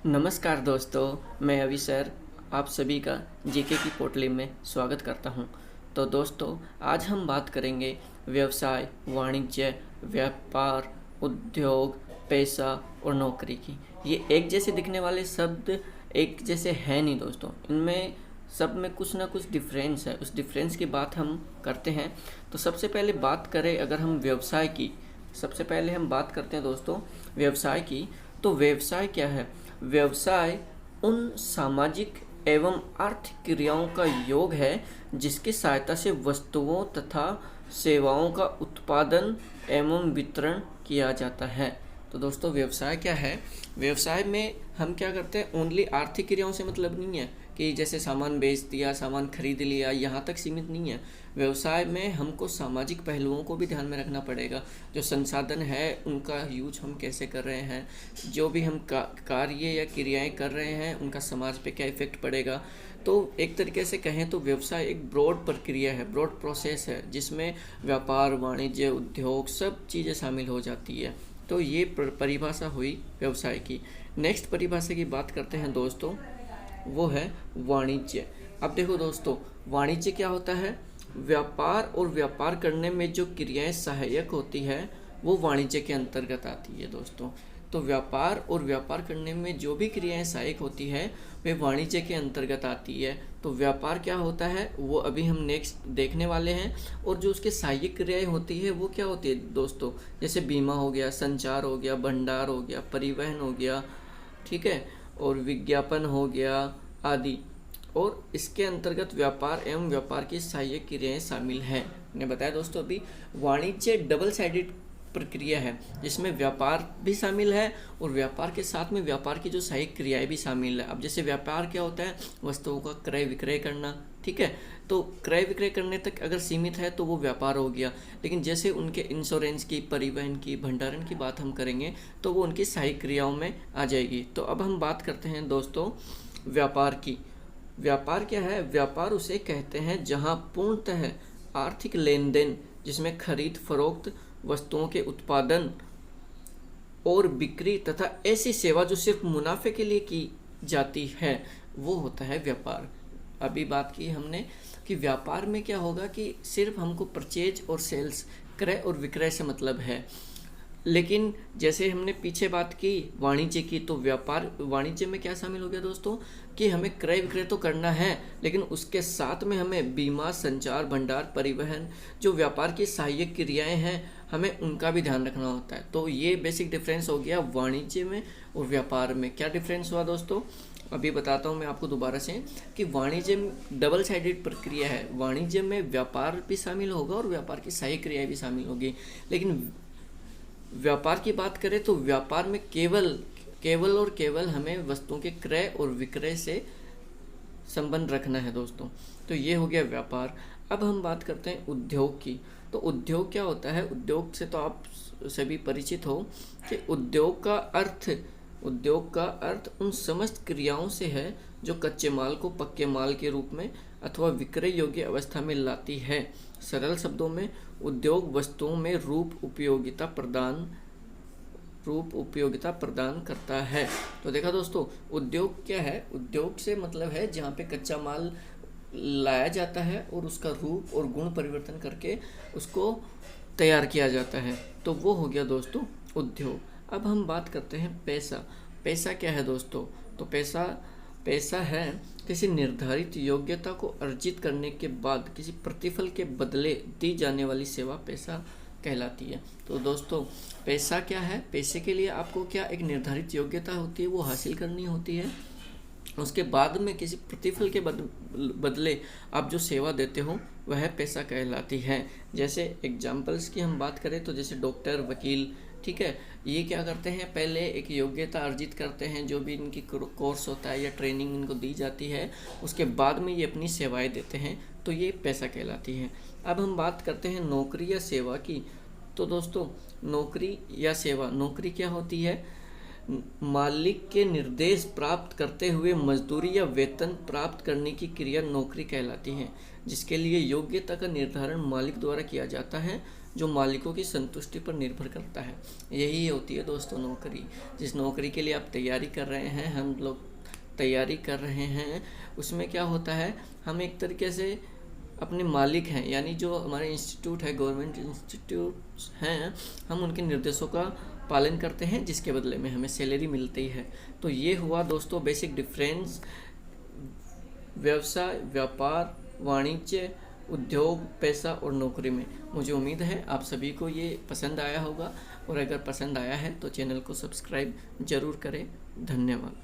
नमस्कार दोस्तों, मैं अभी सर आप सभी का जीके की पोटली में स्वागत करता हूं। तो दोस्तों, आज हम बात करेंगे व्यवसाय, वाणिज्य, व्यापार, उद्योग, पैसा और नौकरी की। ये एक जैसे दिखने वाले शब्द एक जैसे हैं नहीं दोस्तों, इनमें सब में कुछ ना कुछ डिफरेंस है। उस डिफरेंस की बात हम करते हैं। तो सबसे पहले बात करें अगर हम व्यवसाय की, सबसे पहले हम बात करते हैं दोस्तों व्यवसाय की। तो व्यवसाय क्या है? व्यवसाय उन सामाजिक एवं आर्थिक क्रियाओं का योग है जिसकी सहायता से वस्तुओं तथा सेवाओं का उत्पादन एवं वितरण किया जाता है। तो दोस्तों, व्यवसाय क्या है? व्यवसाय में हम क्या करते हैं? ओनली आर्थिक क्रियाओं से मतलब नहीं है कि जैसे सामान बेच दिया, सामान खरीद लिया, यहाँ तक सीमित नहीं है। व्यवसाय में हमको सामाजिक पहलुओं को भी ध्यान में रखना पड़ेगा। जो संसाधन है उनका यूज हम कैसे कर रहे हैं, जो भी हम कार्य या क्रियाएं कर रहे हैं उनका समाज पे क्या इफेक्ट पड़ेगा। तो एक तरीके से कहें तो व्यवसाय एक ब्रॉड प्रक्रिया है, ब्रॉड प्रोसेस है, जिसमें व्यापार, वाणिज्य, उद्योग सब चीज़ें शामिल हो जाती है। तो ये परिभाषा हुई व्यवसाय की। नेक्स्ट परिभाषा की बात करते हैं दोस्तों, वो है वाणिज्य। अब देखो दोस्तों, वाणिज्य क्या होता है? व्यापार और व्यापार करने में जो क्रियाएं सहायक होती है वो वाणिज्य के अंतर्गत आती है दोस्तों। तो व्यापार और व्यापार करने में जो भी क्रियाएं सहायक होती है वे वाणिज्य के अंतर्गत आती है। तो व्यापार क्या होता है वो अभी हम नेक्स्ट देखने वाले हैं। और जो उसके सहायक क्रियाएं होती है वो क्या होती है दोस्तों? जैसे बीमा हो गया, संचार हो गया, भंडार हो गया, परिवहन हो गया, ठीक है, और विज्ञापन हो गया आदि। और इसके अंतर्गत व्यापार एवं व्यापार की सहायक क्रियाएं शामिल हैं। मैंने बताया दोस्तों अभी, वाणिज्य डबल साइडेड प्रक्रिया है जिसमें व्यापार भी शामिल है और व्यापार के साथ में व्यापार की जो सहायक क्रियाएं भी शामिल है। अब जैसे व्यापार क्या होता है? वस्तुओं का क्रय विक्रय करना, ठीक है। तो क्रय विक्रय करने तक अगर सीमित है तो वो व्यापार हो गया। लेकिन जैसे उनके इंश्योरेंस की, परिवहन की, भंडारण की बात हम करेंगे तो वो उनकी सहायक क्रियाओं में आ जाएगी। तो अब हम बात करते हैं दोस्तों व्यापार की। व्यापार क्या है? व्यापार उसे कहते हैं जहां पूर्णतः आर्थिक लेन देन, जिसमें खरीद फरोख्त, वस्तुओं के उत्पादन और बिक्री तथा ऐसी सेवा जो सिर्फ मुनाफे के लिए की जाती है, वो होता है व्यापार। अभी बात की हमने कि व्यापार में क्या होगा कि सिर्फ हमको परचेज और सेल्स, क्रय और विक्रय से मतलब है। लेकिन जैसे हमने पीछे बात की वाणिज्य की, तो व्यापार वाणिज्य में क्या शामिल हो गया दोस्तों कि हमें क्रय विक्रय तो करना है, लेकिन उसके साथ में हमें बीमा, संचार, भंडार, परिवहन, जो व्यापार की सहायक क्रियाएं हैं, हमें उनका भी ध्यान रखना होता है। तो ये बेसिक डिफरेंस हो गया वाणिज्य में और व्यापार में। क्या डिफरेंस हुआ दोस्तों? अभी बताता हूँ मैं आपको दोबारा से कि वाणिज्य डबल साइडेड प्रक्रिया है। वाणिज्य में व्यापार भी शामिल होगा और व्यापार की सहायक क्रियाएं भी शामिल होगी। लेकिन व्यापार की बात करें तो व्यापार में केवल और केवल हमें वस्तुओं के क्रय और विक्रय से संबंध रखना है दोस्तों। तो ये हो गया व्यापार। अब हम बात करते हैं उद्योग की। तो उद्योग क्या होता है? उद्योग से तो आप सभी परिचित हो कि उद्योग का अर्थ उन समस्त क्रियाओं से है जो कच्चे माल को पक्के माल के रूप में अथवा विक्रय योग्य अवस्था में लाती है। सरल शब्दों में उद्योग वस्तुओं में रूप उपयोगिता प्रदान करता है। तो देखा दोस्तों, उद्योग क्या है? उद्योग से मतलब है जहाँ पे कच्चा माल लाया जाता है और उसका रूप और गुण परिवर्तन करके उसको तैयार किया जाता है। तो वो हो गया दोस्तों उद्योग। अब हम बात करते हैं पैसा। पैसा क्या है दोस्तों? तो पैसा है किसी निर्धारित योग्यता को अर्जित करने के बाद किसी प्रतिफल के बदले दी जाने वाली सेवा पैसा कहलाती है। तो दोस्तों, पैसा क्या है? पैसे के लिए आपको क्या एक निर्धारित योग्यता होती है, वो हासिल करनी होती है। उसके बाद में किसी प्रतिफल के बदले आप जो सेवा देते हो वह पैसा कहलाती है। जैसे एग्जाम्पल्स की हम बात करें तो जैसे डॉक्टर, वकील, ठीक है, ये क्या करते हैं? पहले एक योग्यता अर्जित करते हैं, जो भी इनकी कोर्स होता है या ट्रेनिंग इनको दी जाती है, उसके बाद में ये अपनी सेवाएं देते हैं, तो ये पैसा कहलाती है। अब हम बात करते हैं नौकरी या सेवा की। तो दोस्तों, नौकरी या सेवा, नौकरी क्या होती है? मालिक के निर्देश प्राप्त करते हुए मजदूरी या वेतन प्राप्त करने की क्रिया नौकरी कहलाती है, जिसके लिए योग्यता का निर्धारण मालिक द्वारा किया जाता है जो मालिकों की संतुष्टि पर निर्भर करता है। यही होती है दोस्तों नौकरी। जिस नौकरी के लिए आप तैयारी कर रहे हैं, हम लोग तैयारी कर रहे हैं, उसमें क्या होता है, हम एक तरीके से अपने मालिक हैं, यानी जो हमारे इंस्टीट्यूट है, गवर्नमेंट इंस्टीट्यूट्स हैं, हम उनके निर्देशों का पालन करते हैं, जिसके बदले में हमें सैलरी मिलती है। तो ये हुआ दोस्तों बेसिक डिफरेंस व्यवसाय, व्यापार, वाणिज्य, उद्योग, पैसा और नौकरी में। मुझे उम्मीद है आप सभी को ये पसंद आया होगा, और अगर पसंद आया है तो चैनल को सब्सक्राइब ज़रूर करें। धन्यवाद।